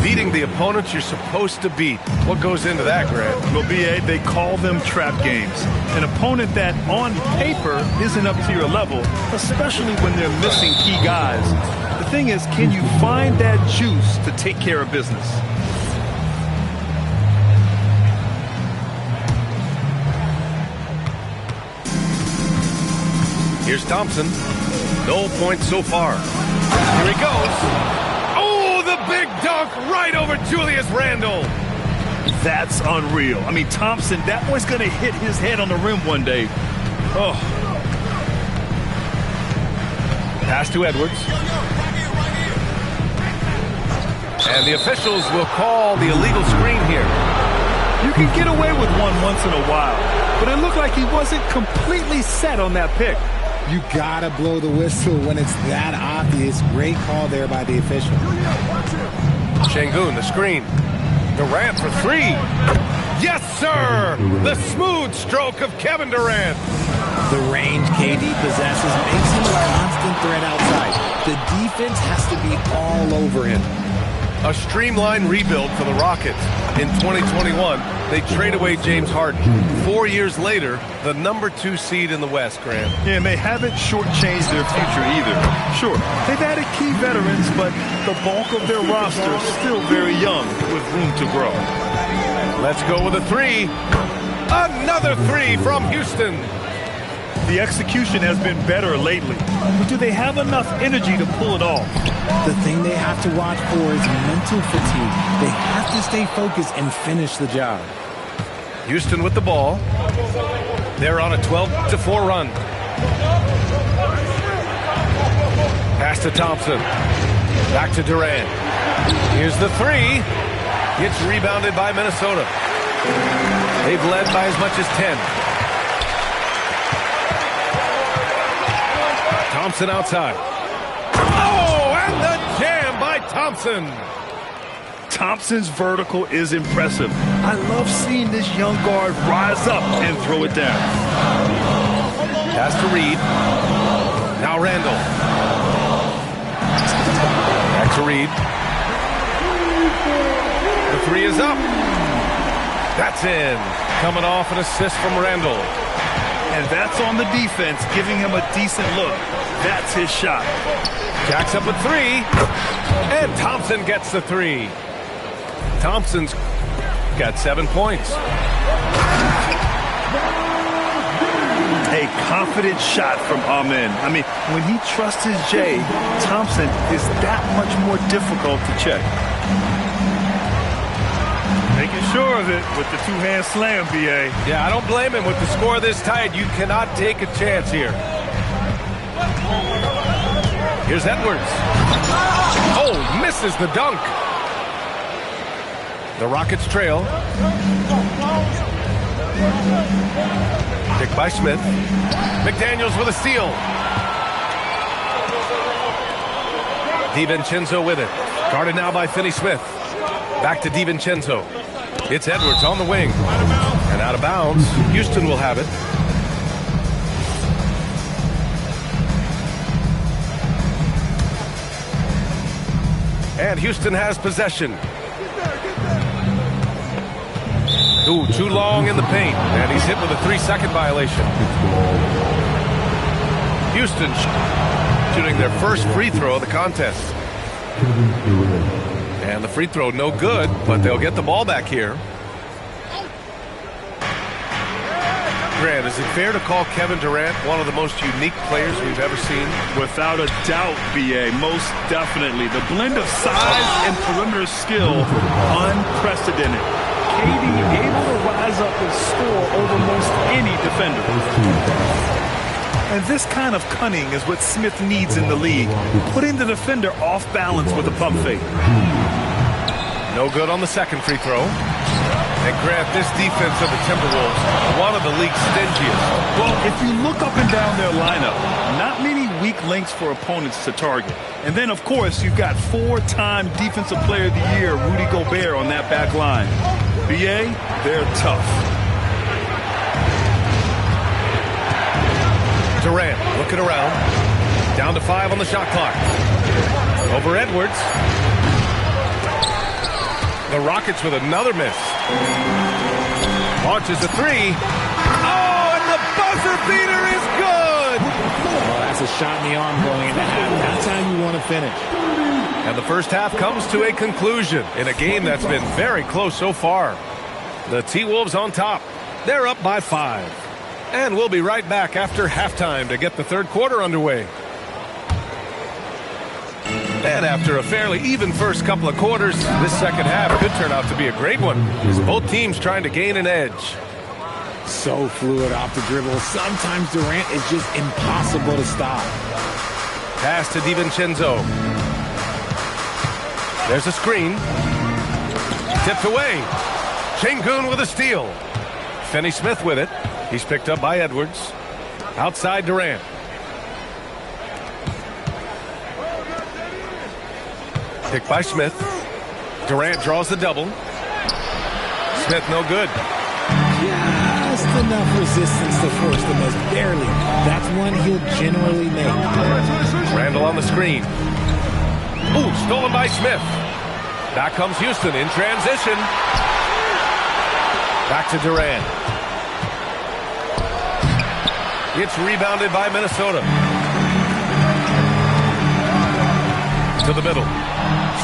beating the opponents you're supposed to beat. What goes into that, Grant? Well, B.A., they call them trap games. An opponent that, on paper, isn't up to your level, especially when they're missing key guys. The thing is, can you find that juice to take care of business? Here's Thompson. No points so far. Here he goes. Oh, the big dunk right over Julius Randle. That's unreal. I mean, Thompson, that boy's going to hit his head on the rim one day. Oh. Pass to Edwards. And the officials will call the illegal screen here. You can get away with one once in a while, but it looked like he wasn't completely set on that pick. You gotta blow the whistle when it's that obvious. Great call there by the official. Şengün, the screen. Durant for three. Yes, sir! The smooth stroke of Kevin Durant. The range KD possesses makes him a constant threat outside. The defense has to be all over him. A streamlined rebuild for the Rockets. In 2021, they trade away James Harden. 4 years later, the #2 seed in the West, Grant. Yeah, and they haven't shortchanged their future either. Sure, they've added key veterans, but the bulk of their roster is still very young with room to grow. Let's go with a three. Another three from Houston. The execution has been better lately, but do they have enough energy to pull it off? The thing they have to watch for is mental fatigue. They have to stay focused and finish the job. Houston with the ball. They're on a 12-4 run. Pass to Thompson. Back to Durant. Here's the three. Gets rebounded by Minnesota. They've led by as much as 10. Thompson outside. Oh, and the jam by Thompson. Thompson's vertical is impressive. I love seeing this young guard rise up and throw it down. Pass to Reed. Now Randle. Back to Reed. The three is up. That's in. Coming off an assist from Randle. And that's on the defense, giving him a decent look. That's his shot. Jacks up a three. And Thompson gets the three. Thompson's got 7 points. A confident shot from Amen. I mean, when he trusts his J, Thompson is that much more difficult to check. Making sure of it with the two-hand slam, B.A. Yeah, I don't blame him. With the score this tight, you cannot take a chance here. Here's Edwards. Oh, misses the dunk. The Rockets trail. Picked by Smith. McDaniels with a steal. DiVincenzo with it. Guarded now by Finney-Smith. Back to DiVincenzo. It's Edwards on the wing. And out of bounds. Houston will have it. And Houston has possession. Ooh, too long in the paint. And he's hit with a 3-second violation. Houston shooting their first free throw of the contest. And the free throw no good, but they'll get the ball back here. Grant, is it fair to call Kevin Durant one of the most unique players we've ever seen? Without a doubt, B.A., most definitely. The blend of size and perimeter skill, unprecedented. KD able to rise up and score over most any defender. And this kind of cunning is what Smith needs in the league, putting the defender off balance with a pump fake. No good on the second free throw. And Grant, this defense of the Timberwolves, one of the league's stingiest. Well, if you look up and down their lineup, not many weak links for opponents to target. And then, of course, you've got 4-time Defensive Player of the Year, Rudy Gobert, on that back line. B.A., they're tough. Durant looking around. Down to 5 on the shot clock. Over Edwards. The Rockets with another miss. Launches a three. Oh, and the buzzer beater is good! Well, that's a shot in the arm going into half. That's how you want to finish. And the first half comes to a conclusion in a game that's been very close so far. The T-Wolves on top. They're up by 5. And we'll be right back after halftime to get the third quarter underway. And after a fairly even first couple of quarters, this second half could turn out to be a great one, as both teams trying to gain an edge. So fluid off the dribble. Sometimes Durant is just impossible to stop. Pass to DiVincenzo. There's a screen. Tipped away. Şengün with a steal. Finney Smith with it. He's picked up by Edwards. Outside Durant. Picked by Smith. Durant draws the double. Smith no good. Just enough resistance to force the miss. Barely. That's one he'll generally make. Randall on the screen. Ooh, stolen by Smith. Back comes Houston in transition. Back to Durant. It's rebounded by Minnesota. To the middle.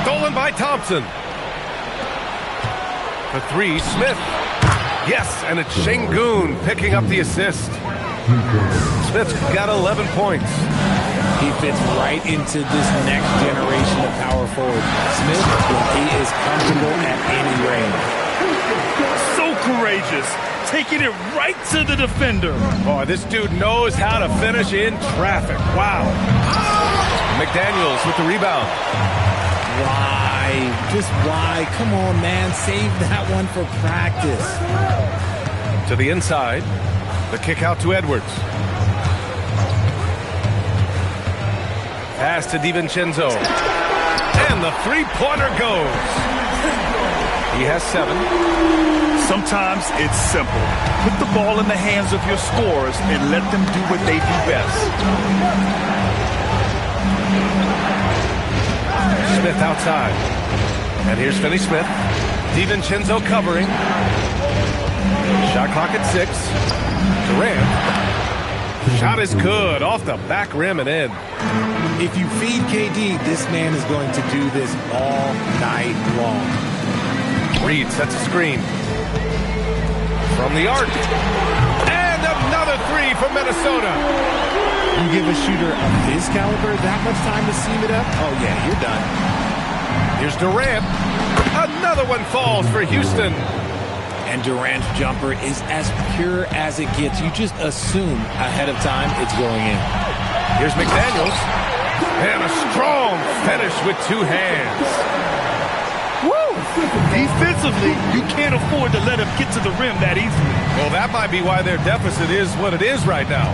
Stolen by Thompson. For three, Smith. Yes, and it's Şengün picking up the assist. Smith's got 11 points. He fits right into this next generation of power forward. Smith, he is comfortable at any range. So courageous, taking it right to the defender. Boy, this dude knows how to finish in traffic. Wow. McDaniels with the rebound. Why? Just why? Come on, man. Save that one for practice. To the inside. The kick out to Edwards. Pass to DiVincenzo. And the three-pointer goes. He has 7. Sometimes it's simple. Put the ball in the hands of your scorers and let them do what they do best. Smith outside. And here's Finney Smith. DiVincenzo covering. Shot clock at 6. Durant. Shot is good. Off the back rim and in. If you feed KD, this man is going to do this all night long. Reed sets a screen. From the arc. And another three from Minnesota. You give a shooter of his caliber that much time to seam it up? Oh, yeah, you're done. Here's Durant. Another one falls for Houston. And Durant's jumper is as pure as it gets. You just assume ahead of time it's going in. Here's McDaniels. And a strong finish with 2 hands. Woo! Defensively, you can't afford to let him get to the rim that easily. Well, that might be why their deficit is what it is right now.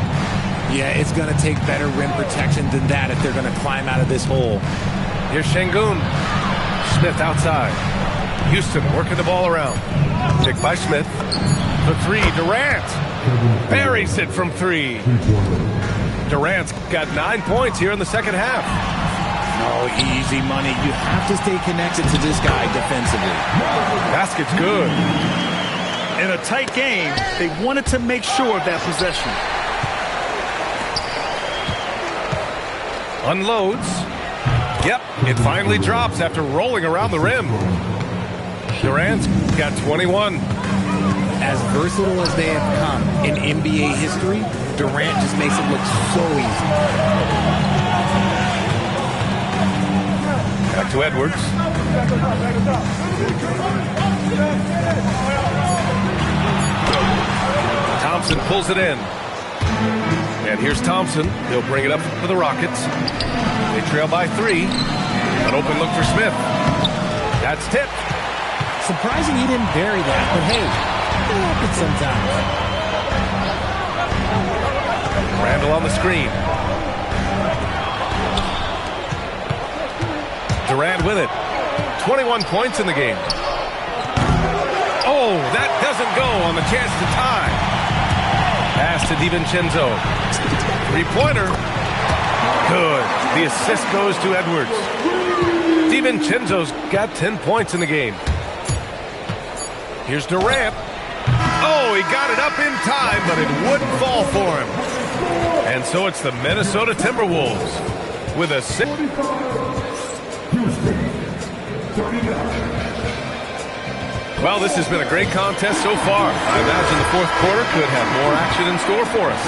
Yeah, it's going to take better rim protection than that if they're going to climb out of this hole. Here's Şengün. Smith outside. Houston working the ball around. Picked by Smith. The 3, Durant. Buries it from 3. Durant's got 9 points here in the second half. No, easy money. You have to stay connected to this guy defensively. Basket's good. In a tight game, they wanted to make sure of that possession. Unloads. Yep, it finally drops after rolling around the rim. Durant's got 21. As versatile as they have come in NBA history, Durant just makes it look so easy. Back to Edwards. Thompson pulls it in. And here's Thompson. He'll bring it up for the Rockets. They trail by 3. An open look for Smith. That's tipped. Surprising he didn't bury that, but hey, it happens sometimes. Randall on the screen. Durant with it. 21 points in the game. Oh, that doesn't go on the chance to tie. Pass to DiVincenzo. 3-pointer. Good. The assist goes to Edwards. DiVincenzo's got 10 points in the game. Here's Durant. Oh, he got it up in time, but it wouldn't fall for him. And so it's the Minnesota Timberwolves with a 6. Well, this has been a great contest so far. I imagine the fourth quarter could have more action in store for us.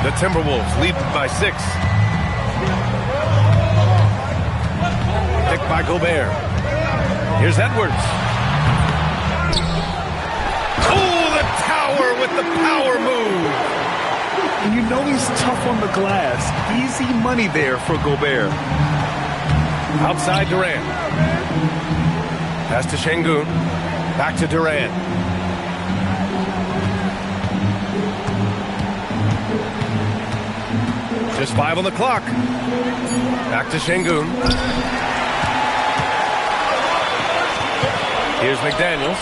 The Timberwolves lead by 6. Picked by Gobert. Here's Edwards. Oh, the tower with the power move. And you know he's tough on the glass. Easy money there for Gobert. Outside Durant. Pass to Şengün. Back to Durant. Just 5 on the clock. Back to Şengün. Here's McDaniels.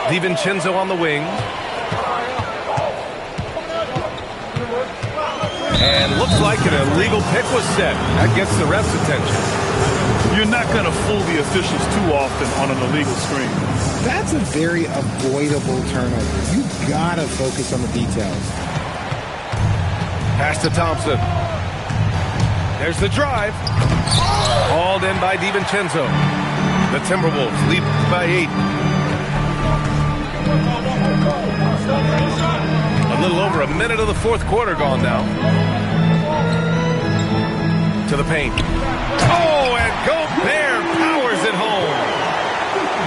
DiVincenzo on the wing. And looks like an illegal pick was set. That gets the ref's attention. You're not going to fool the officials too often on an illegal screen. That's a very avoidable turnover. You gotta focus on the details. Pass to Thompson. There's the drive. Hauled in by DiVincenzo. The Timberwolves lead by 8. A little over a minute of the fourth quarter gone now. To the paint. Oh, and Gobert powers it home.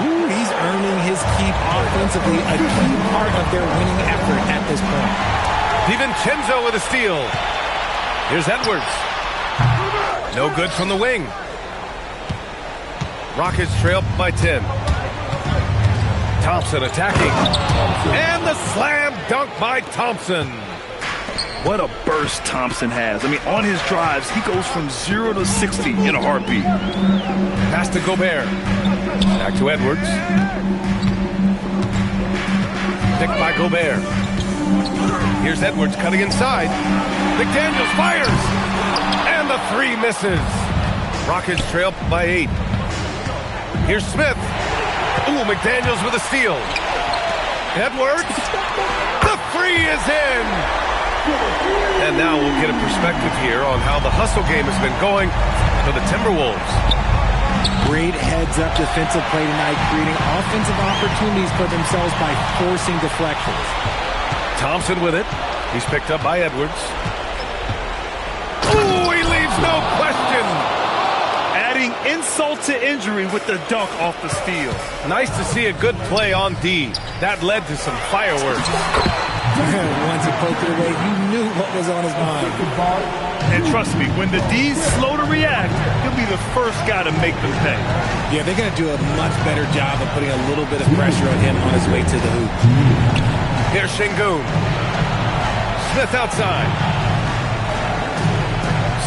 Ooh, he's earning his keep offensively, a key part of their winning effort at this point. DiVincenzo with a steal. Here's Edwards. No good from the wing. Rockets trail by 10. Thompson attacking. And the slam dunk by Thompson. What a burst Thompson has. I mean, on his drives, he goes from 0 to 60 in a heartbeat. Pass to Gobert. Back to Edwards. Picked by Gobert. Here's Edwards cutting inside. McDaniels fires. And the 3 misses. Rockets trail by 8. Here's Smith. Ooh, McDaniels with a steal. Edwards. The 3 is in. And now we'll get a perspective here on how the hustle game has been going for the Timberwolves. Great heads-up defensive play tonight, creating offensive opportunities for themselves by forcing deflections. Thompson with it. He's picked up by Edwards. Ooh, he leaves no question. Adding insult to injury with the dunk off the steal. Nice to see a good play on D. That led to some fireworks. Once he poked it away, you knew what was on his mind. And trust me, when the D's slow to react, he'll be the first guy to make them pay. Yeah, they're going to do a much better job of putting a little bit of pressure on him on his way to the hoop. Here's Şengün. Smith outside.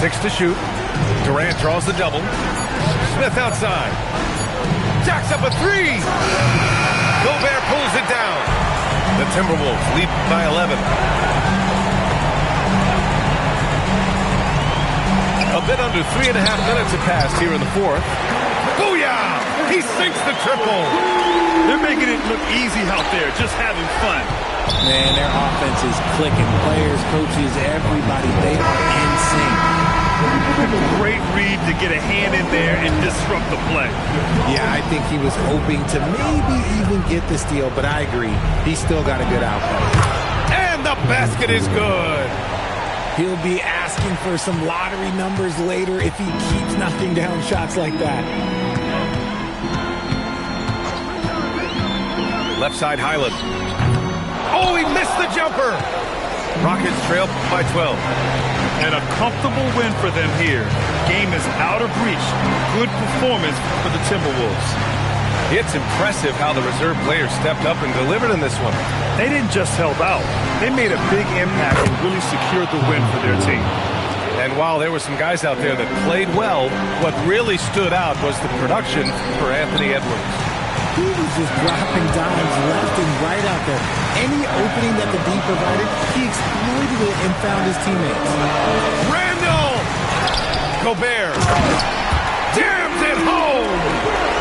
6 to shoot. Durant draws the double. Smith outside. Jacks up a 3. Gobert pulls it down. The Timberwolves lead by 11. A bit under 3.5 minutes have passed here in the fourth. Booyah! He sinks the triple. They're making it look easy out there, just having fun. Man, their offense is clicking. Players, coaches, everybody, they are in sync. Great read to get a hand in there and disrupt the play. Yeah, I think he was hoping to maybe even get the steal, but I agree. He's still got a good outplay. And the basket is good. He'll be asking for some lottery numbers later if he keeps knocking down shots like that. Left side, Highland. Oh, he missed the jumper. Rockets trail by 12. And a comfortable win for them here. Game is out of reach. Good performance for the Timberwolves. It's impressive how the reserve players stepped up and delivered in this one. They didn't just help out. They made a big impact and really secured the win for their team. And while there were some guys out there that played well, what really stood out was the production for Anthony Edwards. He was just dropping dimes left and right out there. Any opening that the D provided, he exploited it and found his teammates. Randall! Gobert jams it home!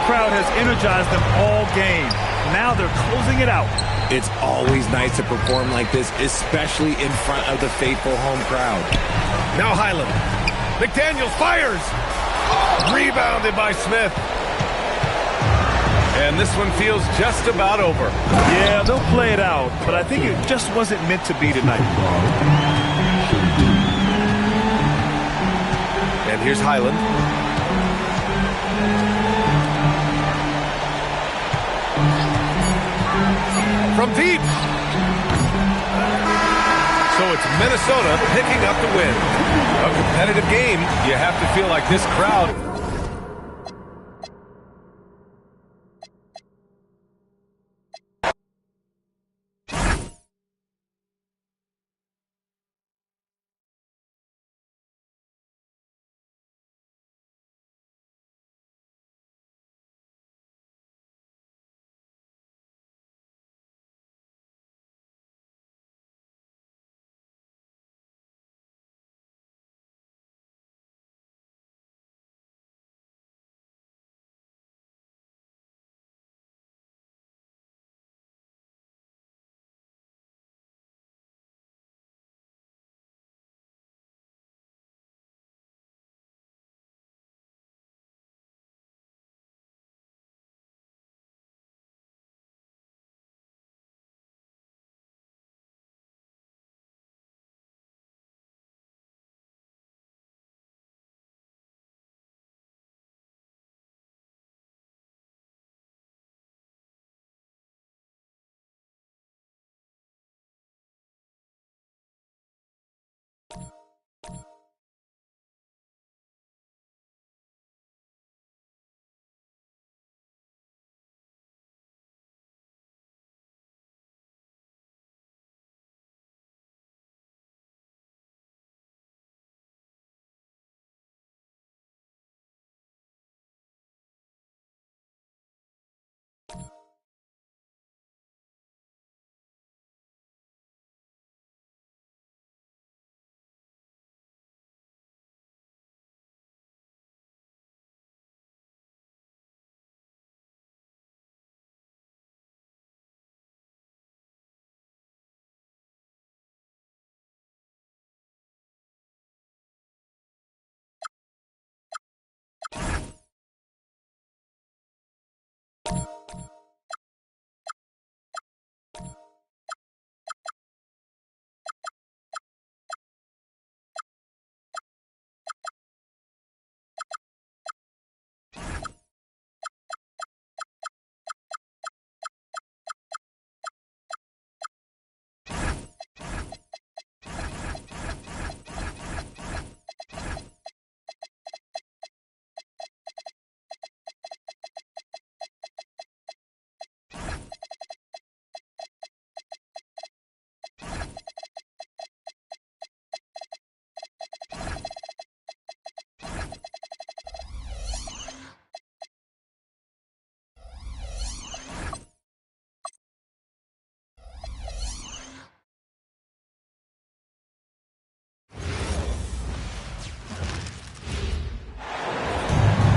crowd has energized them all game. Now they're closing it out. It's always nice to perform like this, especially in front of the faithful home crowd. Now Highland. McDaniels fires. Rebounded by Smith. And this one feels just about over. Yeah, they'll play it out, but I think it just wasn't meant to be tonight. And here's Highland. From deep. So it's Minnesota picking up the win. A competitive game. You have to feel like this crowd.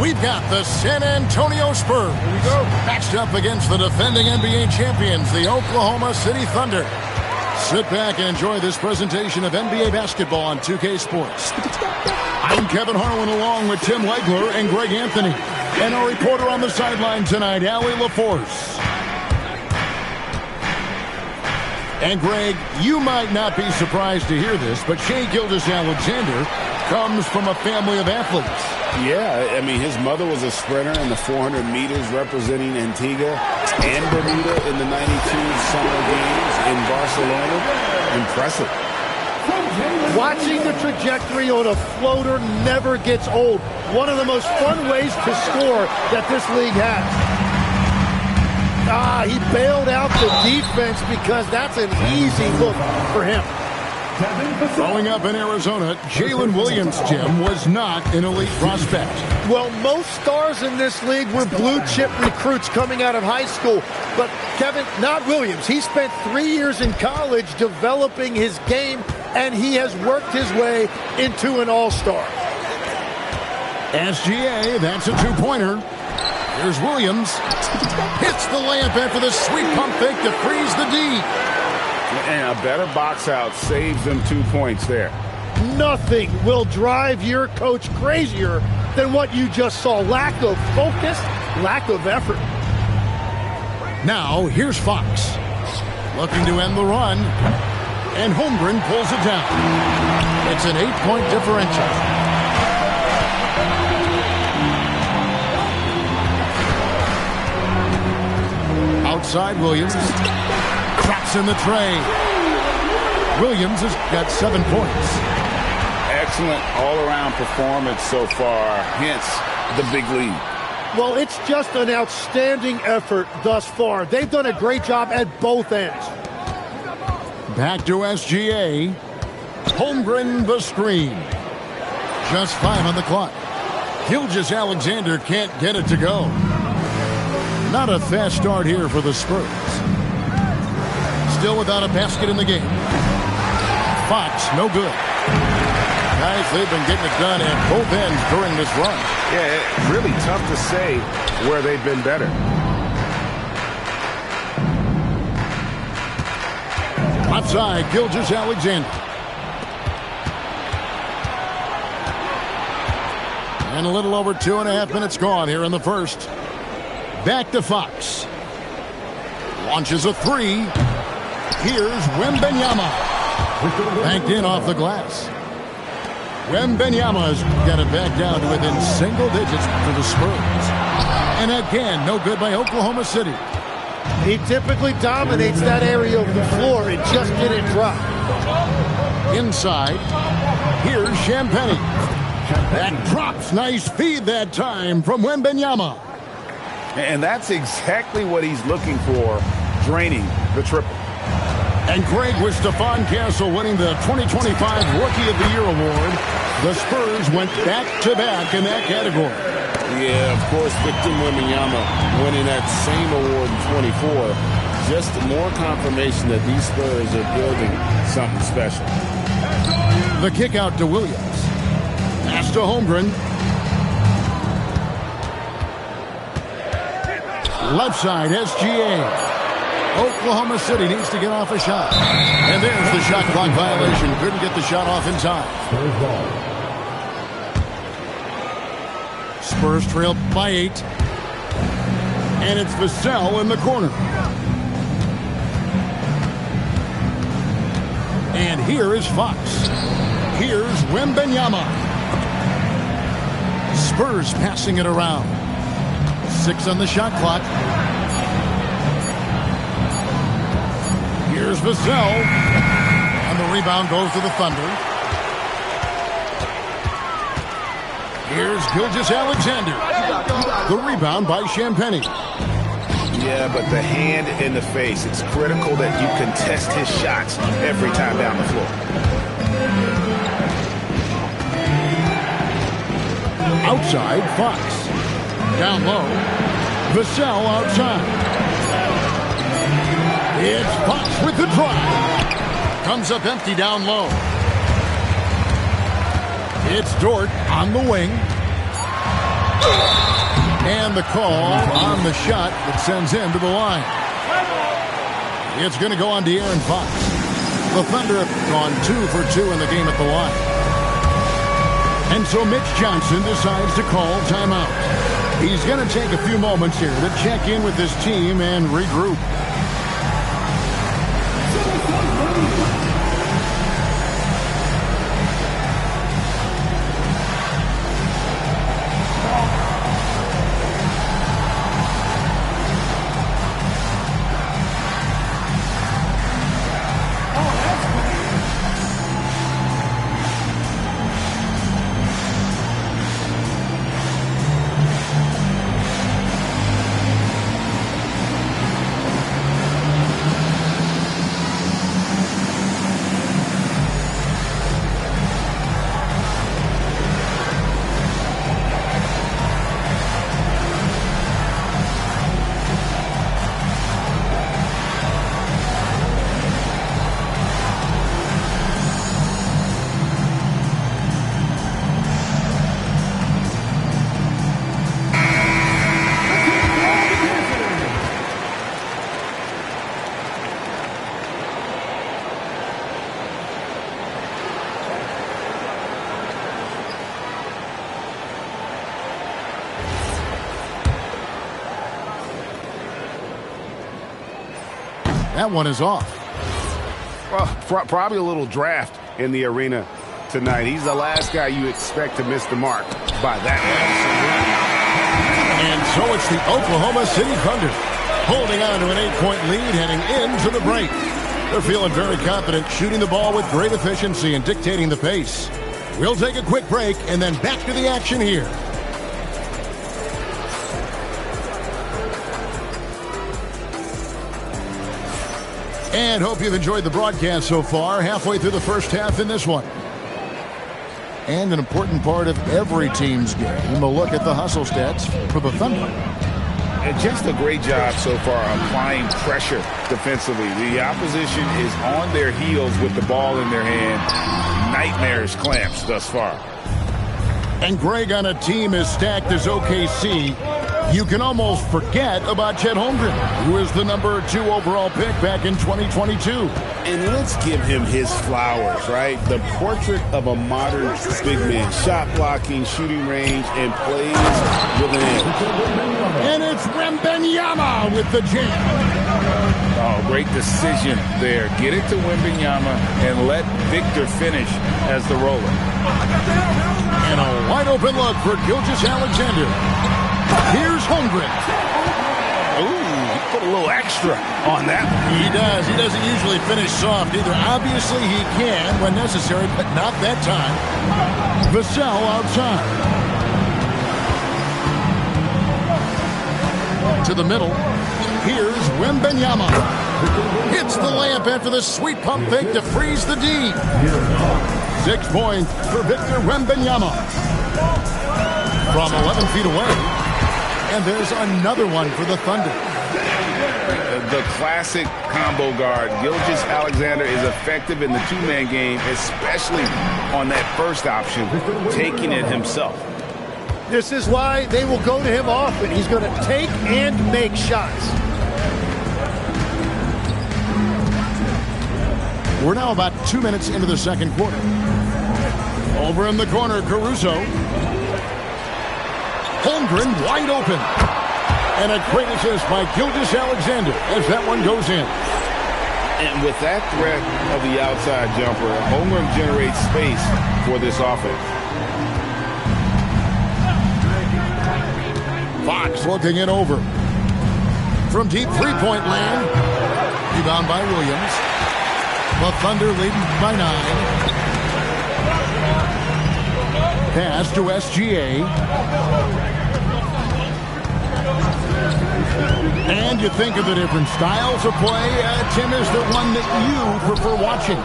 We've got the San Antonio Spurs matched up against the defending NBA champions, the Oklahoma City Thunder. Sit back and enjoy this presentation of NBA basketball on 2K Sports. I'm Kevin Harlan along with Tim Legler and Greg Anthony. And our reporter on the sideline tonight, Allie LaForce. And Greg, you might not be surprised to hear this, but Shai Gilgeous-Alexander comes from a family of athletes. Yeah, I mean, his mother was a sprinter in the 400 meters representing Antigua and Bermuda in the 92 Summer Games in Barcelona. Impressive. Watching the trajectory on a floater never gets old. One of the most fun ways to score that this league has. He bailed out the defense because that's an easy look for him. Growing up in Arizona, Jalen Williams, Jim, was not an elite prospect. Well, most stars in this league were blue-chip recruits coming out of high school. But, Kevin, not Williams. He spent 3 years in college developing his game, and he has worked his way into an all-star. SGA, that's a two-pointer. Here's Williams. Hits the layup after the sweet pump fake to freeze the D. And a better box out saves them 2 points there. Nothing will drive your coach crazier than what you just saw. Lack of focus, lack of effort. Now, here's Fox. Looking to end the run. And Holmgren pulls it down. It's an 8-point differential. Outside Williams. Drops in the tray. Williams has got 7 points. Excellent all-around performance so far, hence the big lead. Well, it's just an outstanding effort thus far. They've done a great job at both ends. Back to SGA. Holmgren the screen. Just 5 on the clock. Gilgeous-Alexander can't get it to go. Not a fast start here for the Spurs. Still without a basket in the game. Fox, no good. Guys, they've been getting it done at both ends during this run. Yeah, it's really tough to say where they've been better. Left side, Gilgeous-Alexander. And a little over 2.5 minutes gone here in the first. Back to Fox. Launches a three. Here's Wembanyama. Banked in off the glass. Wembanyama's got it back down to within single digits for the Spurs. And again, no good by Oklahoma City. He typically dominates that area of the floor. It just didn't drop. Inside, here's Champagnie. That drops. Nice feed that time from Wembanyama. And that's exactly what he's looking for, draining the triple. And Greg, with Stephon Castle winning the 2025 Rookie of the Year award, the Spurs went back-to-back in that category. Yeah, of course, Victor Wembanyama winning that same award in 24. Just more confirmation that these Spurs are building something special. The kick out to Williams. Pass to Holmgren. Left side, SGA. Oklahoma City needs to get off a shot. And there's the shot clock violation. Couldn't get the shot off in time. Spurs trail by 8. And it's Vassell in the corner. And here is Fox. Here's Wembanyama. Spurs passing it around. 6 on the shot clock. Here's Vassell. And the rebound goes to the Thunder. Here's Gilgeous-Alexander. The rebound by Champagnie. Yeah, but the hand in the face. It's critical that you contest his shots every time down the floor. Outside, Fox. Down low. Vassell outside. It's Fox with the drive. Comes up empty down low. It's Dort on the wing. And the call on the shot that sends him to the line. It's going to go on De'Aaron Fox. The Thunder have gone 2 for 2 in the game at the line. And so Mitch Johnson decides to call timeout. He's going to take a few moments here to check in with his team and regroup. That one is off. Well, probably a little draft in the arena tonight. He's the last guy you expect to miss the mark by that much. And so it's the Oklahoma City Thunder holding on to an 8-point lead heading into the break. They're feeling very confident, shooting the ball with great efficiency and dictating the pace. We'll take a quick break and then back to the action here. And hope you've enjoyed the broadcast so far. Halfway through the first half in this one. And an important part of every team's game, a look at the hustle stats for the Thunder. And just a great job so far applying pressure defensively. The opposition is on their heels with the ball in their hand. Nightmares clamps thus far. And Greg, on a team as stacked as OKC, you can almost forget about Chet Holmgren, who is the number 2 overall pick back in 2022. And let's give him his flowers, right? The portrait of a modern big man. Shot blocking, shooting range, and plays with an edge. And it's Wembanyama with the jam. Oh, great decision there. Get it to Wembanyama and let Victor finish as the roller. And a wide open look for Gilgeous-Alexander. Here's Holmgren. Ooh, he put a little extra on that one. He does. He doesn't usually finish soft either. Obviously, he can when necessary, but not that time. Vassell outside. To the middle. Here's Wembanyama. Hits the layup after the sweet pump fake to freeze the D. 6 points for Victor Wembanyama. From 11 feet away. And there's another one for the Thunder. The classic combo guard. Gilgeous-Alexander is effective in the two-man game, especially on that first option, taking it himself. This is why they will go to him often. He's going to take and make shots. We're now about 2 minutes into the second quarter. Over in the corner, Caruso. Holmgren wide open. And a great assist by Gilgeous-Alexander as that one goes in. And with that threat of the outside jumper, Holmgren generates space for this offense. Fox looking it over. From deep three-point land. Rebound by Williams. The Thunder leading by 9. Pass to SGA. And you think of the different styles of play. Tim is the one that you prefer watching.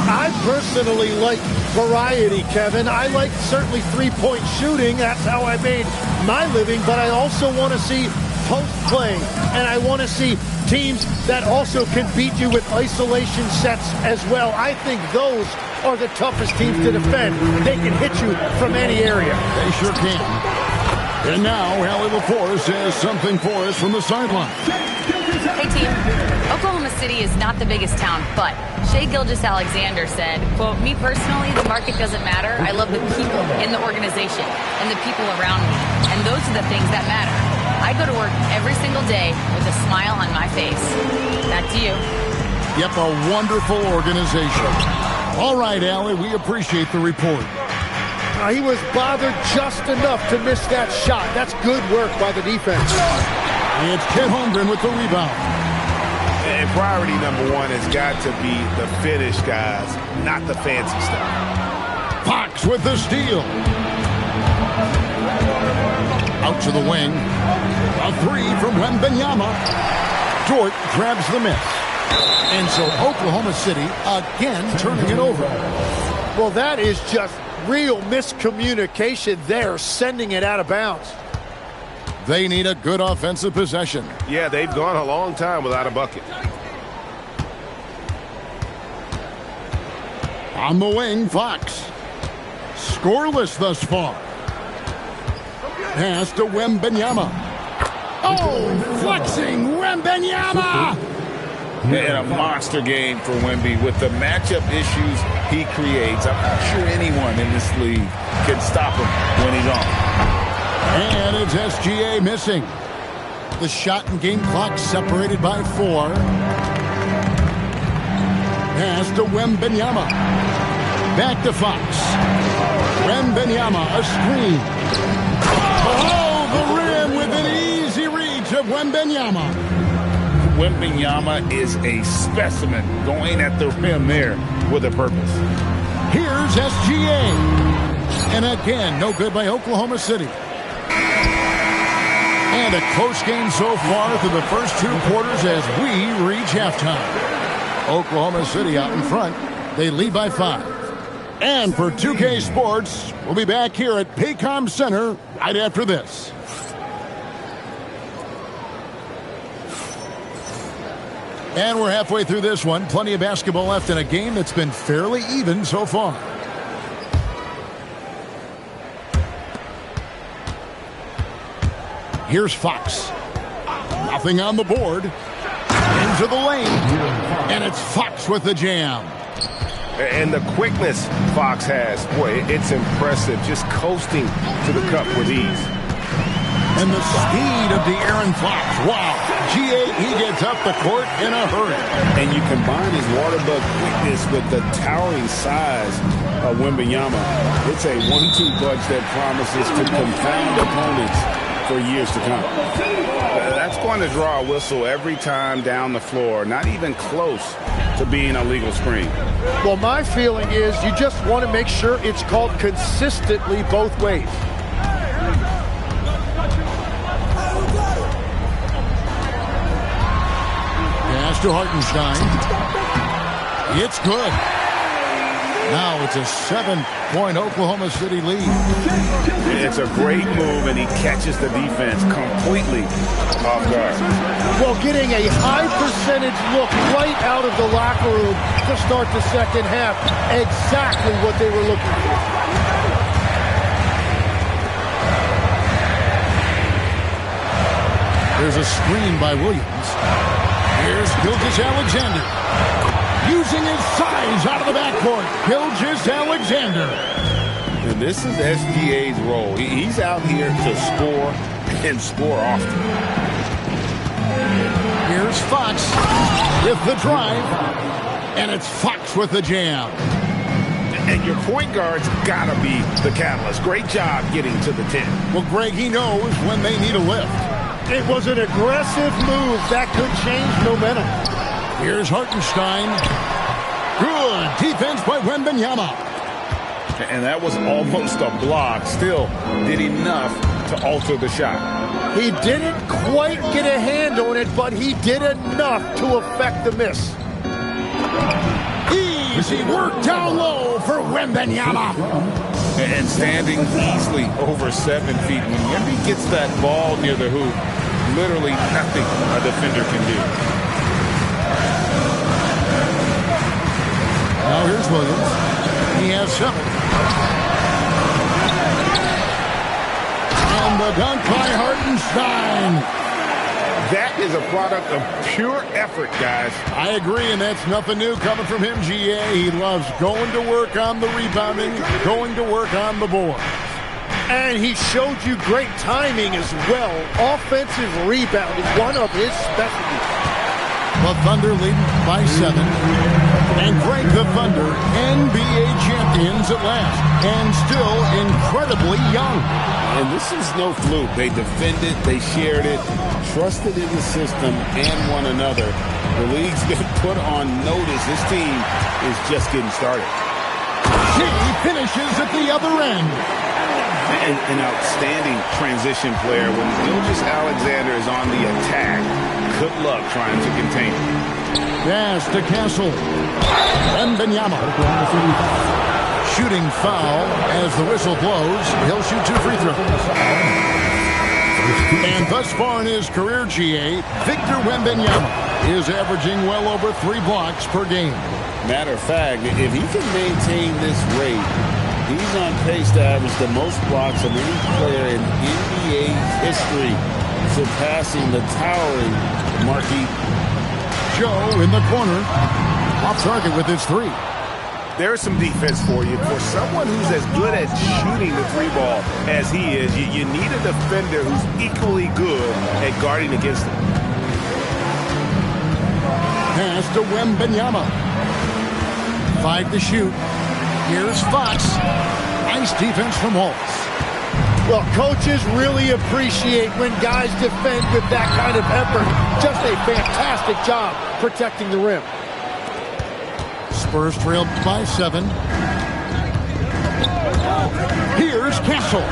I personally like variety, Kevin. I like certainly three-point shooting. That's how I made my living. But I also want to see post play. And I want to see teams that also can beat you with isolation sets as well. I think those are the toughest teams to defend. They can hit you from any area. They sure can. And now, Hallie LaForce has something for us from the sideline. Hey, team. Oklahoma City is not the biggest town, but Shai Gilgeous-Alexander said, quote, "Me personally, the market doesn't matter. I love the people in the organization and the people around me. And those are the things that matter. I go to work every single day with a smile on my face." Back to you. Yep, a wonderful organization. All right, Allie, we appreciate the report. He was bothered just enough to miss that shot. That's good work by the defense. It's Chet Holmgren with the rebound. And priority number 1 has got to be the finish, guys, not the fancy stuff. Fox with the steal. Out to the wing. A 3 from Wembanyama. Dort grabs the miss. And so Oklahoma City again turning it over. Well, that is just real miscommunication there, sending it out of bounds. They need a good offensive possession. Yeah, they've gone a long time without a bucket. On the wing, Fox. Scoreless thus far. Pass to Wembanyama. Oh, flexing Wembanyama! And a monster game for Wemby with the matchup issues he creates. I'm not sure anyone in this league can stop him when he's on. And it's SGA missing. The shot and game clock separated by 4. Pass to Wembanyama. Back to Fox. Wembanyama, a screen. Oh, the rim with an easy reach of Wembanyama. Wembanyama is a specimen going at the rim there with a purpose. Here's SGA. And again, no good by Oklahoma City. And a close game so far through the first 2 quarters as we reach halftime. Oklahoma City out in front. They lead by 5. And for 2K Sports, we'll be back here at Paycom Center right after this. And we're halfway through this one. Plenty of basketball left in a game that's been fairly even so far. Here's Fox. Nothing on the board. Into the lane. And it's Fox with the jam. And the quickness Fox has, boy, it's impressive. Just coasting to the cup with ease. And the speed of De'Aaron Fox. Wow. GA, he gets up the court in a hurry. And you combine his water bug quickness with the towering size of Wembanyama. It's a 1-2 punch that promises to confound opponents for years to come. That's going to draw a whistle every time down the floor. Not even close to being a legal screen. Well, my feeling is you just want to make sure it's called consistently both ways. Pass to Hartenstein. It's good. Now it's a 7-point Oklahoma City lead. It's a great move, and he catches the defense completely off guard. Well, getting a high percentage look right out of the locker room to start the second half. Exactly what they were looking for. There's a screen by Williams. Here's Gilgeous-Alexander. Using his size out of the backcourt. Gilgeous-Alexander. And this is SGA's role. He's out here to score and score often. Here's Fox with the drive. And it's Fox with the jam. And your point guard's got to be the catalyst. Great job getting to the 10. Well, Greg, he knows when they need a lift. It was an aggressive move. That could change momentum. Here's Hartenstein. Good defense by Wembanyama. And that was almost a block. Still did enough to alter the shot. He didn't quite get a hand on it, but he did enough to affect the miss. Easy work down low for Wembanyama. And standing easily over 7 feet. When Wemby gets that ball near the hoop, literally nothing a defender can do. Now here's Williams. He has 7. And the dunk by Hartenstein. That is a product of pure effort, guys. I agree, and that's nothing new coming from him, GA. He loves going to work on the rebounding, going to work on the board. And he showed you great timing as well. Offensive rebound is one of his specialties. The Thunder leading by 7. And Greg, the Thunder, NBA champions at last. And still incredibly young. And this is no fluke. They defended, they shared it, trusted in the system and one another. The league's been put on notice. This team is just getting started. He finishes at the other end. An outstanding transition player. When Gilgeous-Alexander is on the attack, good luck trying to contain him. Pass to Castle. Wembanyama. Shooting foul as the whistle blows. He'll shoot 2 free throws. And thus far in his career, GA, Victor Wembanyama is averaging well over 3 blocks per game. Matter of fact, if he can maintain this rate, he's on pace to average the most blocks of any player in NBA history, surpassing the towering Marquis. Joe in the corner. Off target with his 3. There's some defense for you. For someone who's as good at shooting the 3-ball as he is, you need a defender who's equally good at guarding against him. Pass to Wembanyama. 5 to shoot. Here's Fox. Nice defense from Wallace. Well, coaches really appreciate when guys defend with that kind of effort. Just a fantastic job protecting the rim. Spurs trailed by 7. Here's Castle.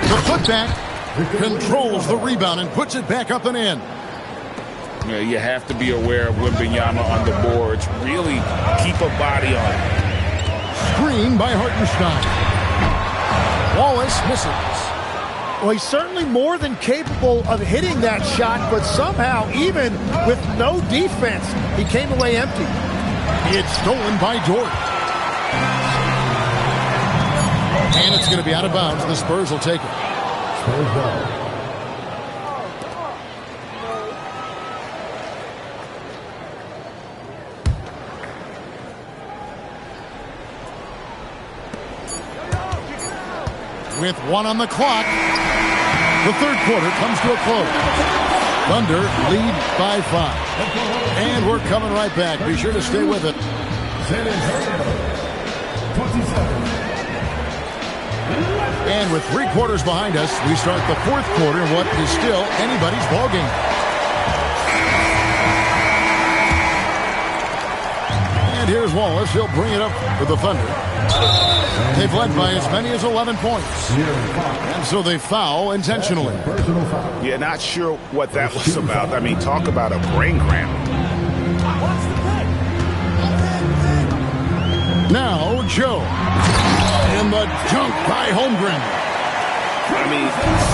The putback controls the rebound and puts it back up and in. You have to be aware of Wembanyama on the boards. Really keep a body on it. Screen by Hartenstein. Wallace misses. Well, he's certainly more than capable of hitting that shot, but somehow, even with no defense, he came away empty. It's stolen by Dort. And it's going to be out of bounds. The Spurs will take it. Spurs ball. With 1 on the clock, the third quarter comes to a close. Thunder lead by 5. And we're coming right back. Be sure to stay with it. And with 3 quarters behind us, we start the fourth quarter in what is still anybody's ballgame. And here's Wallace. He'll bring it up for the Thunder. They've led by as many as 11 points. And so they foul intentionally. Yeah, not sure what that was about. I mean, talk about a brain cramp. Now, Joe. And the dunk by Holmgren. I mean,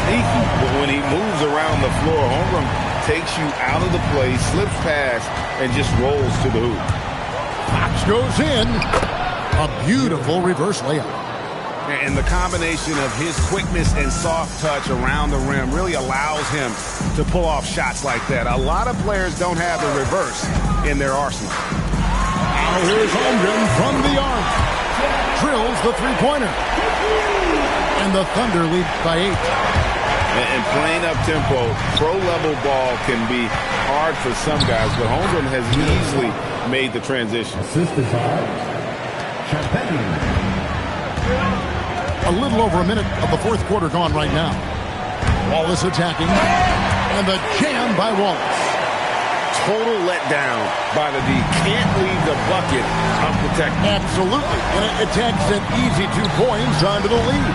sneaky, but when he moves around the floor, Holmgren takes you out of the play, slips past, and just rolls to the hoop. Fox goes in. A beautiful reverse layup. And the combination of his quickness and soft touch around the rim really allows him to pull off shots like that. A lot of players don't have the reverse in their arsenal. Now here's Holmgren from the arc. Drills the three-pointer. And the Thunder lead by 8. And playing up tempo, pro-level ball can be hard for some guys, but Holmgren has easily made the transition. Assisted by a little over a minute of the fourth quarter gone right now. Wallace attacking. And the jam by Wallace. Total letdown by the D. Can't leave the bucket unprotected. Absolutely. And it takes an easy 2 points onto the lead.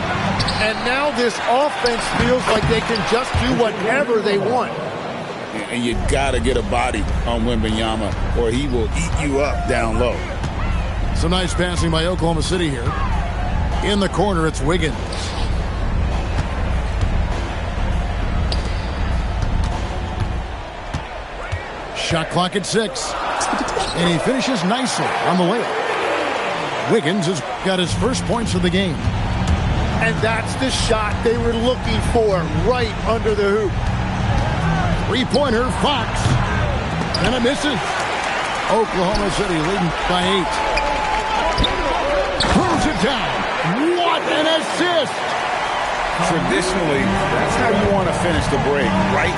And now this offense feels like they can just do whatever they want. And you got to get a body on Wembanyama or he will eat you up down low. Some nice passing by Oklahoma City here. In the corner, it's Wiggins. Shot clock at 6. And he finishes nicely on the layup. Wiggins has got his first points of the game. And that's the shot they were looking for, right under the hoop. Three-pointer, Fox. And it misses. Oklahoma City leading by 8. Throws it down. What an assist! Traditionally, that's how you want to finish the break, right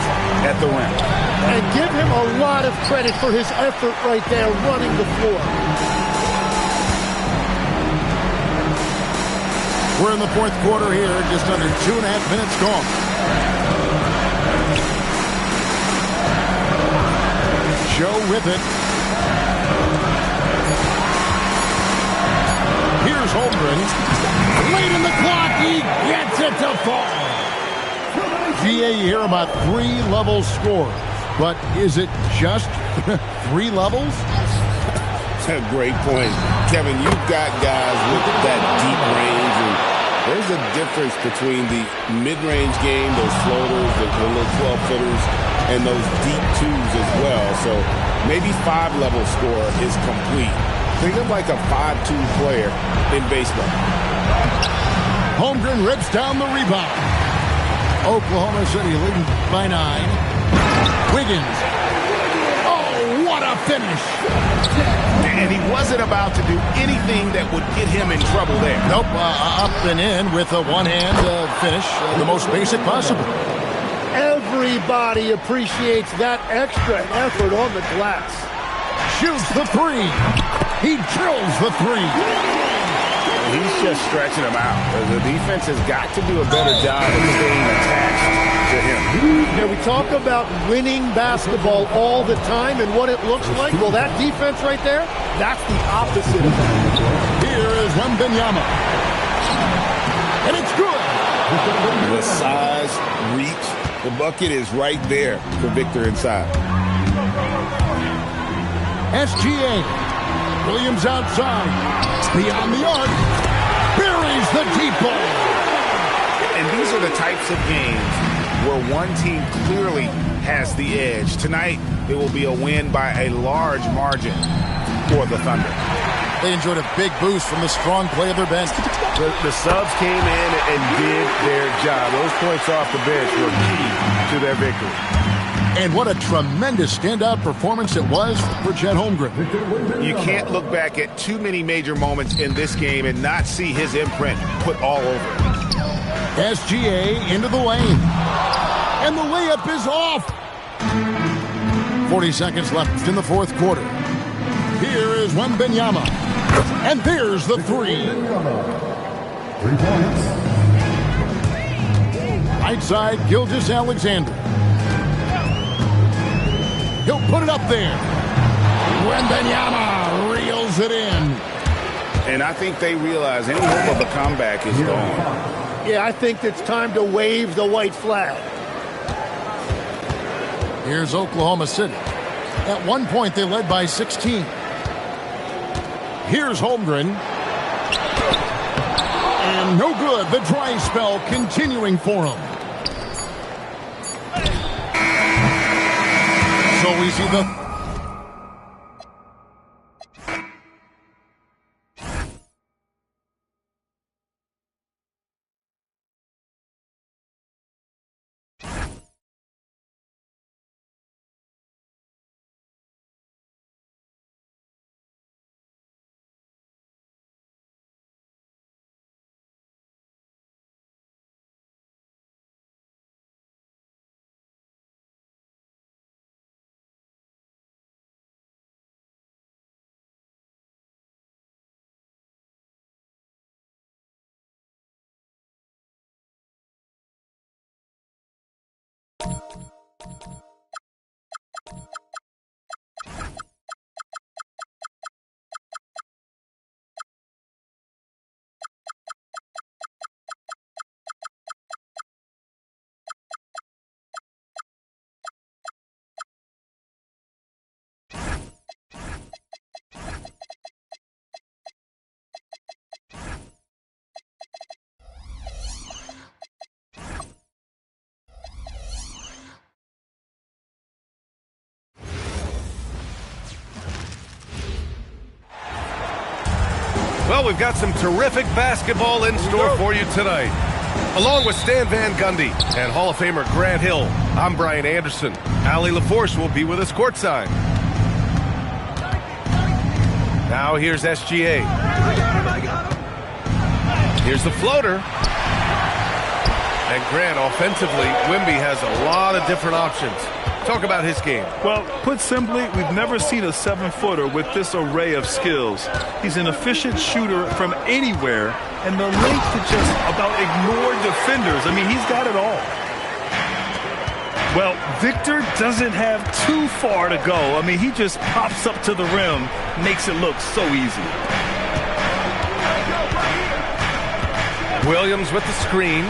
at the rim. And give him a lot of credit for his effort right there, running the floor. We're in the fourth quarter here, just under 2.5 minutes gone. Joe with it. Here's Holmgren. Late in the clock, he gets it to fall. GA, you hear about 3-level scores, but is it just 3 levels? That's a great point. Kevin, you've got guys with that deep range, and there's a difference between the mid-range game, those floaters, the little 12-footers, and those deep twos as well. So maybe 5-level score is complete. Think of like a 5-2 player in baseball. Holmgren rips down the rebound. Oklahoma City leading by 9. Wiggins. Oh, what a finish. And he wasn't about to do anything that would get him in trouble there. Nope, up and in with a one-hand finish, the most basic possible. Everybody appreciates that extra effort on the glass. Shoots the 3. He drills the three. He's just stretching him out. The defense has got to do a better job of staying attached to him. Yeah, we talk about winning basketball all the time and what it looks like. Well, that defense right there, that's the opposite of that. Here is Wembanyama. And it's good. The size, reach, the bucket is right there for Victor inside. SGA. Williams outside. Beyond the arc. Buries the deep ball. And these are the types of games where one team clearly has the edge. Tonight, it will be a win by a large margin for the Thunder. They enjoyed a big boost from the strong play of their bench. The subs came in and did their job. Those points off the bench were key to their victory. And what a tremendous standout performance it was for Chet Holmgren. You can't look back at too many major moments in this game and not see his imprint put all over it. SGA into the lane. And the layup is off. 40 seconds left in the fourth quarter. Here is Wembanyama. And there's the three. 3 points. Right side, Gilgeous-Alexander. He'll put it up there. Wembanyama reels it in. And I think they realize any hope of a comeback is gone. Yeah, I think it's time to wave the white flag. Here's Oklahoma City. At one point, they led by 16. Here's Holmgren. And no good. The dry spell continuing for him. So we see the... Well, we've got some terrific basketball in store for you tonight. Along with Stan Van Gundy and Hall of Famer Grant Hill, I'm Brian Anderson. Allie LaForce will be with us courtside. Now here's SGA. Here's the floater. And Grant, offensively, Wemby has a lot of different options. Talk about his game. Well, put simply, we've never seen a 7-footer with this array of skills. He's an efficient shooter from anywhere, and the link to just about ignore defenders. I mean, he's got it all. Well, Victor doesn't have too far to go. I mean, he just pops up to the rim, makes it look so easy. Williams with the screen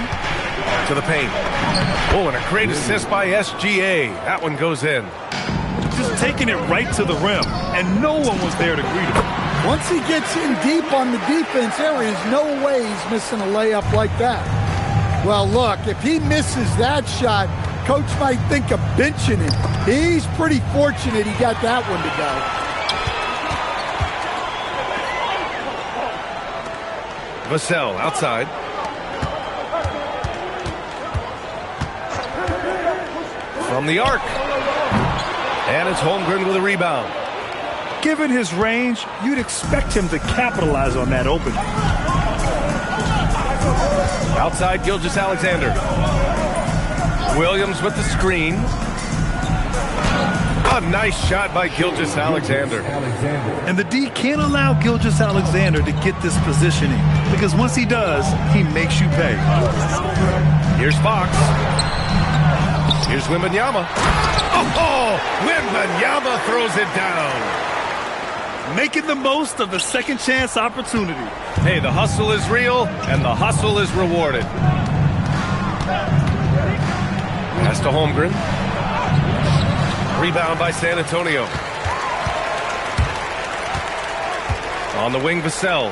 to the paint. Oh, and a great assist by SGA. That one goes in. Just taking it right to the rim, and no one was there to greet him. Once he gets in deep on the defense, there is no way he's missing a layup like that. Well, look, if he misses that shot, coach might think of benching him. He's pretty fortunate he got that one to go. Vassell outside. From the arc. And it's Holmgren with a rebound. Given his range, you'd expect him to capitalize on that opening. Outside, Gilgeous-Alexander. Williams with the screen. A nice shot by Gilgeous-Alexander. And the D can't allow Gilgeous-Alexander to get this positioning, because once he does, he makes you pay. Here's Fox. Here's Wembanyama. Oh, Wembanyama throws it down. Making the most of the second chance opportunity. Hey, the hustle is real, and the hustle is rewarded. Pass to Holmgren. Rebound by San Antonio. On the wing, Vassell.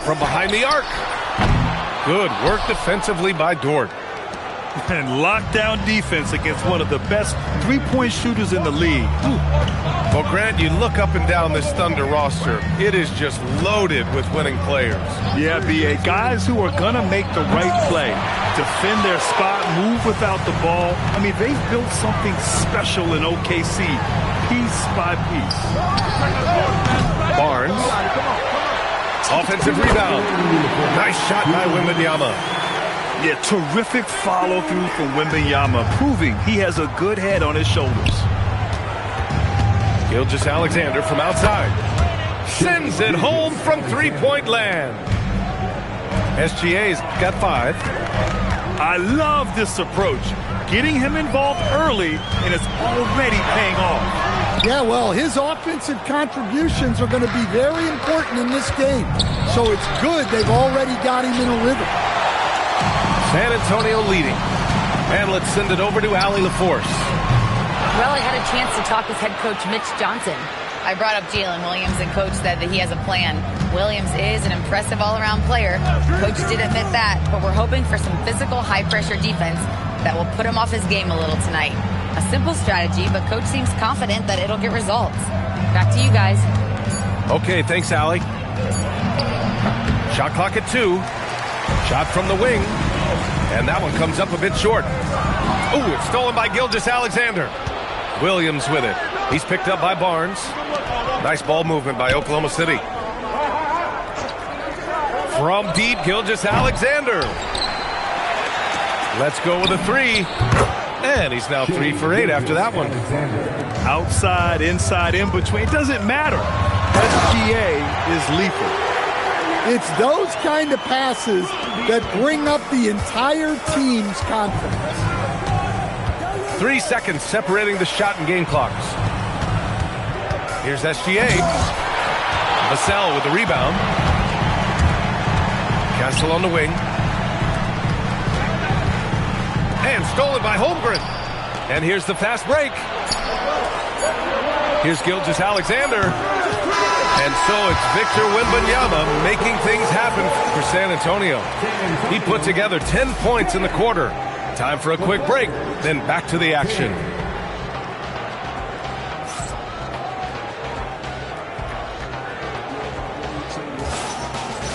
From behind the arc. Good work defensively by Dort. And lockdown defense against one of the best three-point shooters in the league. Well, Grant, you look up and down this Thunder roster. It is just loaded with winning players. Yeah, B.A. Guys who are going to make the right play, defend their spot, move without the ball. I mean, they've built something special in OKC, piece by piece. Barnes. Offensive rebound. Nice shot by Wembanyama. Yeah, terrific follow-through from Wembanyama, proving he has a good head on his shoulders. Gilgeous-Alexander from outside. Sends it home from three-point land. SGA's got 5. I love this approach. Getting him involved early, and it's already paying off. Yeah, well, his offensive contributions are going to be very important in this game. So it's good they've already got him in a rhythm. San Antonio leading. And let's send it over to Allie LaForce. Well, I had a chance to talk with head coach Mitch Johnson. I brought up Jalen Williams, and coach said that he has a plan. Williams is an impressive all-around player. Coach did admit that, but we're hoping for some physical, high-pressure defense that will put him off his game a little tonight. A simple strategy, but coach seems confident that it'll get results. Back to you guys. Okay, thanks, Allie. Shot clock at 2. Shot from the wing. And that one comes up a bit short. Ooh, it's stolen by Gilgeous-Alexander. Williams with it. He's picked up by Barnes. Nice ball movement by Oklahoma City. From deep, Gilgeous-Alexander. Let's go with a 3. And he's now 3 for 8 after that one. Outside, inside, in between, it doesn't matter. SGA is lethal. It's those kind of passes that bring up the entire team's confidence. 3 seconds separating the shot and game clocks. Here's SGA. Vassell with the rebound. Castle on the wing. And stolen by Holmgren. And here's the fast break. Here's Gilgeous-Alexander. And so it's Victor Wembanyama making things happen for San Antonio. He put together 10 points in the quarter. Time for a quick break, then back to the action.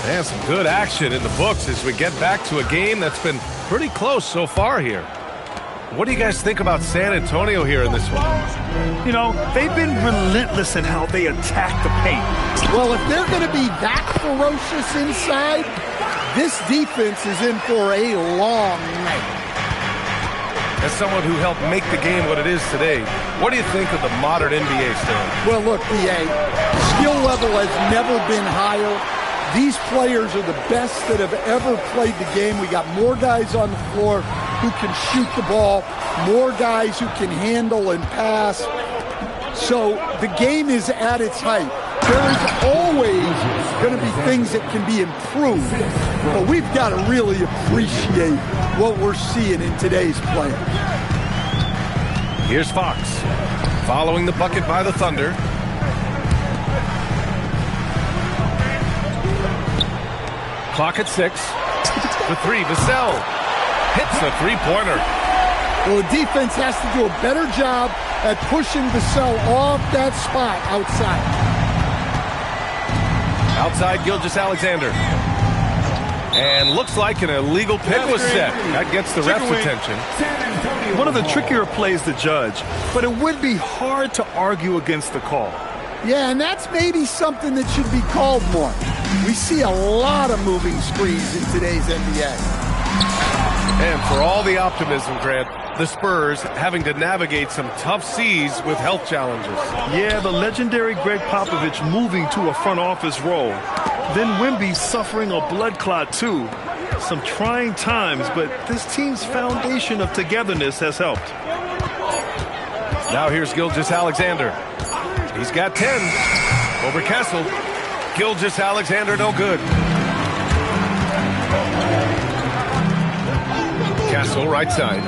And some good action in the books as we get back to a game that's been pretty close so far here. What do you guys think about San Antonio here in this one? You know, they've been relentless in how they attack the paint. Well, if they're going to be that ferocious inside, this defense is in for a long night. As someone who helped make the game what it is today, what do you think of the modern NBA style? Well, look, PA, skill level has never been higher. These players are the best that have ever played the game. We got more guys on the floor who can shoot the ball, more guys who can handle and pass. So the game is at its height. There is always going to be things that can be improved, but we've got to really appreciate what we're seeing in today's play. Here's Fox, following the bucket by the Thunder. Clock at 6. The 3, Vassell hits the three-pointer. Well, the defense has to do a better job at pushing Vassell off that spot outside. Outside, Gilgeous-Alexander. And looks like an illegal pick was set. That gets the ref's attention. One of the trickier plays to judge, but it would be hard to argue against the call. Yeah, and that's maybe something that should be called more. We see a lot of moving screens in today's NBA. And for all the optimism, Grant, the Spurs having to navigate some tough seas with health challenges. Yeah, the legendary Greg Popovich moving to a front office role. Then Wemby suffering a blood clot too. Some trying times, but this team's foundation of togetherness has helped. Now here's Gilgeous-Alexander. He's got 10 over Kessel. Gilgeous-Alexander no good. Kessel right side.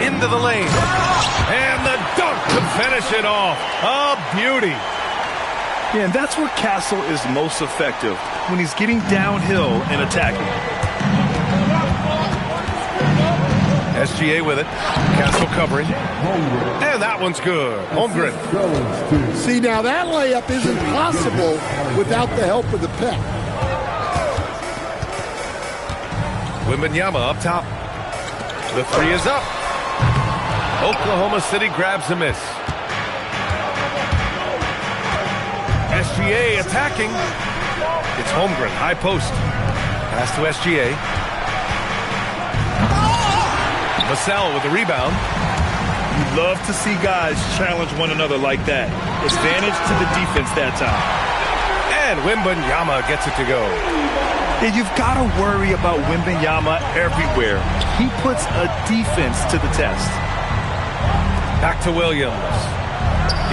Into the lane. And the dunk to finish it off. A beauty. Yeah, and that's where Castle is most effective, when he's getting downhill and attacking. SGA with it. Castle covering. And that one's good. Holmgren. See, now that layup isn't possible without the help of the pick. Wembanyama up top. The three is up. Oklahoma City grabs a miss. SGA attacking. It's Holmgren, high post. Pass to SGA. Vassell with the rebound. You love to see guys challenge one another like that. Advantage to the defense that time. And Wembanyama gets it to go. And you've got to worry about Wembanyama everywhere. He puts a defense to the test. Back to Williams.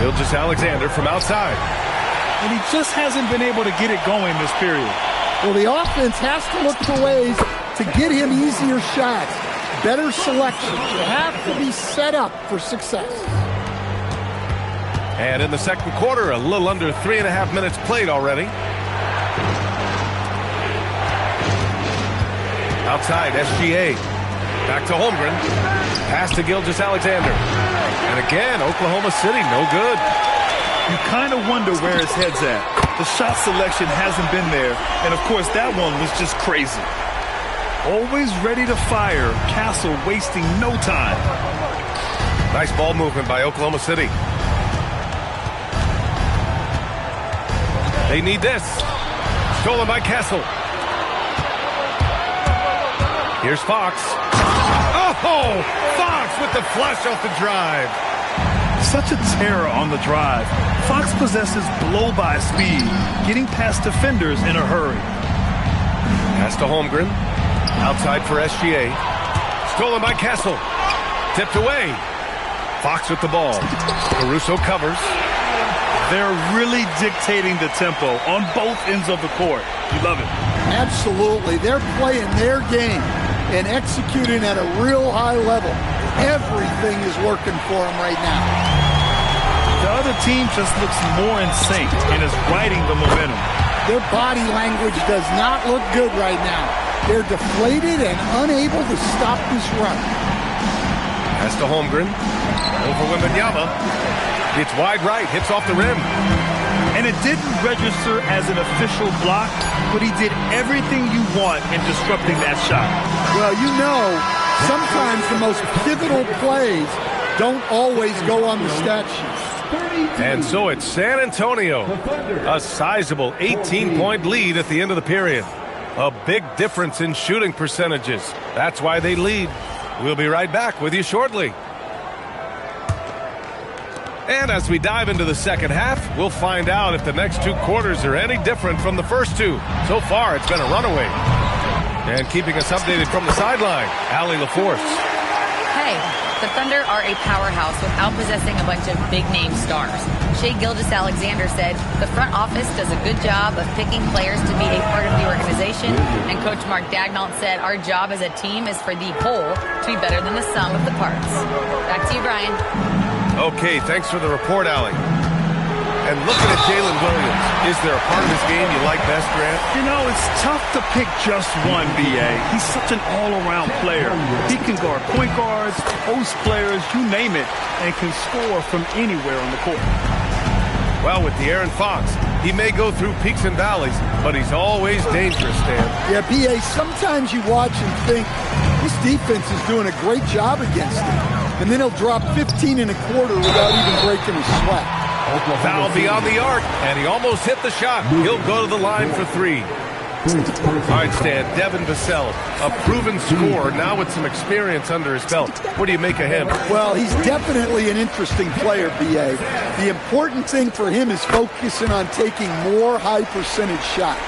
Gilgeous-Alexander from outside. And he just hasn't been able to get it going this period. Well, the offense has to look for ways to get him easier shots. Better selection. You have to be set up for success. And in the second quarter, a little under 3.5 minutes played already. Outside, SGA. Back to Holmgren. Pass to Gilgeous-Alexander. And again, Oklahoma City, no good. You kind of wonder where his head's at. The shot selection hasn't been there. And, of course, that one was just crazy. Always ready to fire. Castle wasting no time. Nice ball movement by Oklahoma City. They need this. Stolen by Castle. Here's Fox. Oh! Fox with the flush off the drive. Such a terror on the drive. Fox possesses blow-by speed, getting past defenders in a hurry. Pass to Holmgren. Outside for SGA. Stolen by Castle. Tipped away. Fox with the ball. Caruso covers. They're really dictating the tempo on both ends of the court. You love it. Absolutely. They're playing their game and executing at a real high level. Everything is working for them right now. The other team just looks more in sync and is riding the momentum. Their body language does not look good right now. They're deflated and unable to stop this run. Pass to Holmgren. Over Wembanyama. It's wide right. Hits off the rim. And it didn't register as an official block, but he did everything you want in disrupting that shot. Well, you know, sometimes the most pivotal plays don't always go on the stat sheet. And so it's San Antonio. A sizable 18-point lead at the end of the period. A big difference in shooting percentages. That's why they lead. We'll be right back with you shortly. And as we dive into the second half, we'll find out if the next two quarters are any different from the first two. So far, it's been a runaway. And keeping us updated from the sideline, Allie LaForce. Hey, the Thunder are a powerhouse without possessing a bunch of big-name stars. Shai Gilgeous-Alexander said the front office does a good job of picking players to be a part of the organization. And Coach Mark Daigneault said our job as a team is for the whole to be better than the sum of the parts. Back to you, Brian. Okay, thanks for the report, Allie. And looking at Jalen Williams, is there a part of his game you like best, Grant? You know, it's tough to pick just one, B.A. He's such an all-around player. He can guard point guards, post players, you name it, and can score from anywhere on the court. Well, with the Aaron Fox, he may go through peaks and valleys, but he's always dangerous, Dan. Yeah, B.A., sometimes you watch and think, this defense is doing a great job against him. And then he'll drop 15 and a quarter without even breaking a sweat. Foul beyond the arc, and he almost hit the shot. He'll go to the line for three. All right, Stan, Devin Vassell, a proven scorer, now with some experience under his belt. What do you make of him? Well, he's definitely an interesting player, B.A. The important thing for him is focusing on taking more high-percentage shots.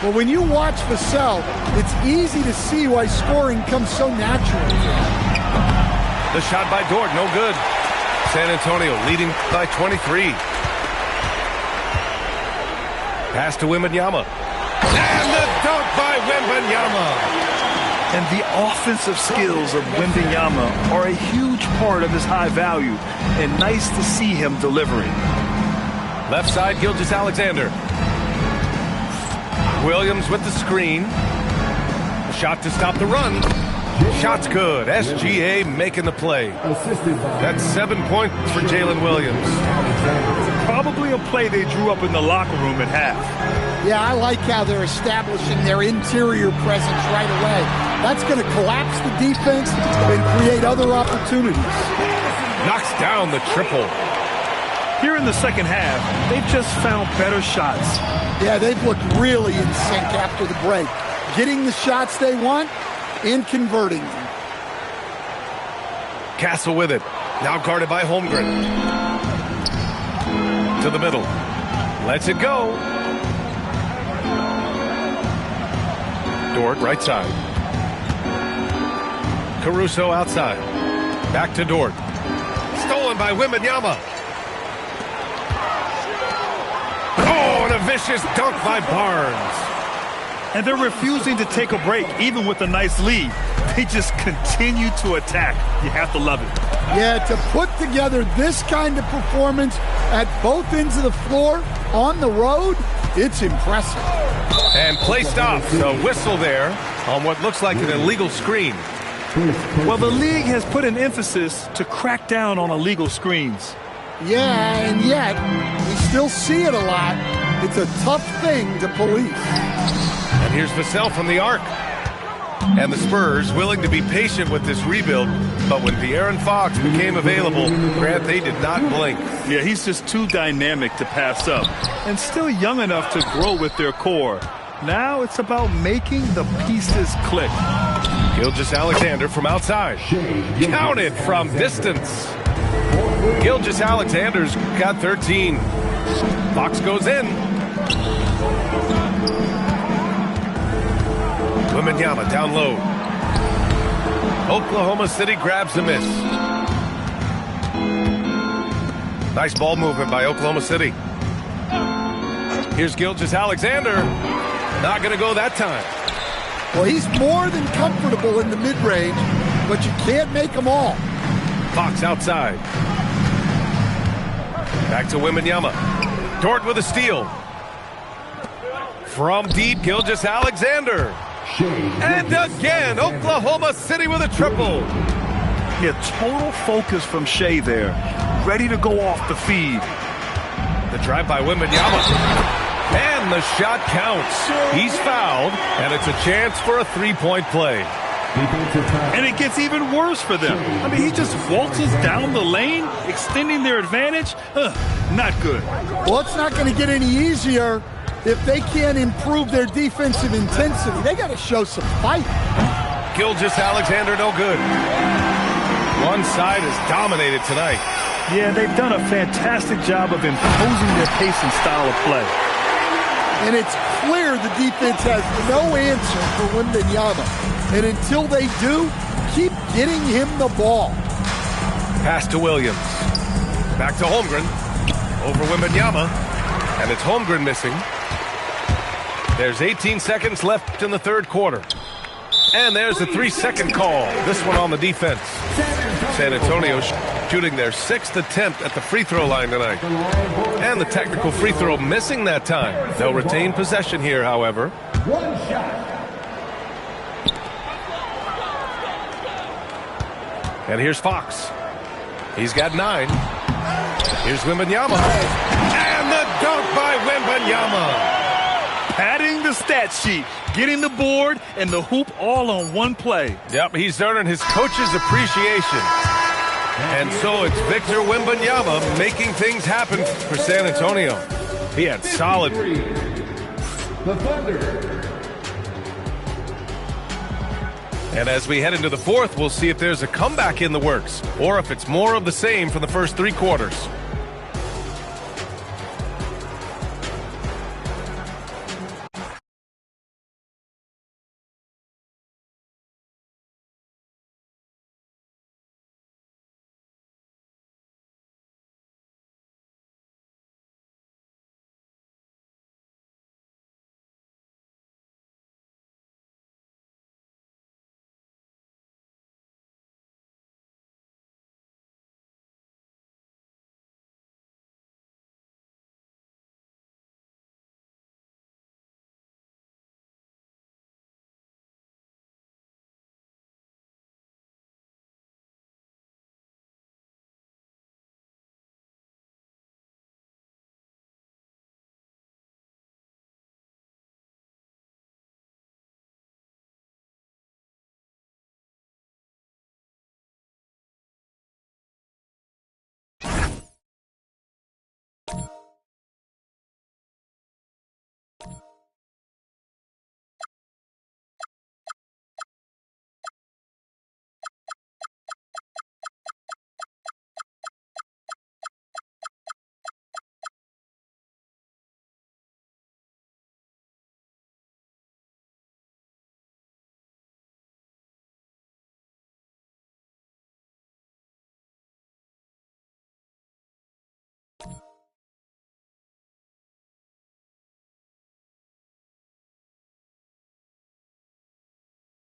Well, when you watch Vassell, it's easy to see why scoring comes so natural. The shot by Dort, no good. San Antonio leading by 23. Pass to Wembanyama. And the dunk by Wembanyama. And the offensive skills of Wembanyama are a huge part of his high value, and nice to see him delivering. Left side, Gilgeous-Alexander. Williams with the screen. A shot to stop the run. Shot's good. SGA making the play. That's 7 points for Jalen Williams. Probably a play they drew up in the locker room at half. Yeah, I like how they're establishing their interior presence right away. That's going to collapse the defense and create other opportunities. Knocks down the triple. Here in the second half, they've just found better shots. Yeah, they've looked really in sync after the break. Getting the shots they want and converting them. Castle with it. Now guarded by Holmgren. To the middle. Lets it go. Dort, right side. Caruso outside. Back to Dort. Stolen by Wembanyama. Oh, and a vicious dunk by Barnes. And they're refusing to take a break, even with a nice lead. They just continue to attack. You have to love it. Yeah, to put together this kind of performance at both ends of the floor on the road, it's impressive. And play stops. A whistle there on what looks like an illegal screen. Well, the league has put an emphasis to crack down on illegal screens. Yeah, and yet we still see it a lot. It's a tough thing to police. And here's Vassell from the arc. And the Spurs willing to be patient with this rebuild, but when De'Aaron Fox became available, Grant, they did not blink. Yeah, he's just too dynamic to pass up, and still young enough to grow with their core. Now it's about making the pieces click. Gilgeous-Alexander from outside. Counted from distance. Gilgeous-Alexander's got 13. Fox goes in. Wembanyama down low. Oklahoma City grabs the miss. Nice ball movement by Oklahoma City. Here's Gilgeous-Alexander. Not going to go that time. Well, he's more than comfortable in the mid-range, but you can't make them all. Fox outside. Back to Wembanyama. Dort with a steal. From deep, Gilgeous-Alexander. And again, Oklahoma City with a triple. Yeah, total focus from Shea there. Ready to go off the feed. The drive by Wembanyama. And the shot counts. He's fouled, and it's a chance for a three-point play. And it gets even worse for them. I mean, he just waltzes down the lane, extending their advantage. Not good. Well, it's not going to get any easier if they can't improve their defensive intensity. They got to show some fight. Gilgeous-Alexander no good. One side is dominated tonight. Yeah, they've done a fantastic job of imposing their pace and style of play. And it's clear the defense has no answer for Wembanyama. And until they do, keep getting him the ball. Pass to Williams. Back to Holmgren. Over Wembanyama. And it's Holmgren missing. There's 18 seconds left in the third quarter. And there's a 3-second call. This one on the defense. San Antonio shooting their 6th attempt at the free throw line tonight. And the technical free throw missing that time. They'll retain possession here, however. One shot. And here's Fox. He's got 9. Here's Wembanyama. And the dunk by Wembanyama. Padding the stat sheet, getting the board and the hoop all on one play. Yep, he's earning his coach's appreciation. And so it's Victor Wembanyama making things happen for San Antonio. He had solid. the Thunder. And as we head into the fourth, we'll see if there's a comeback in the works or if it's more of the same from the first three quarters.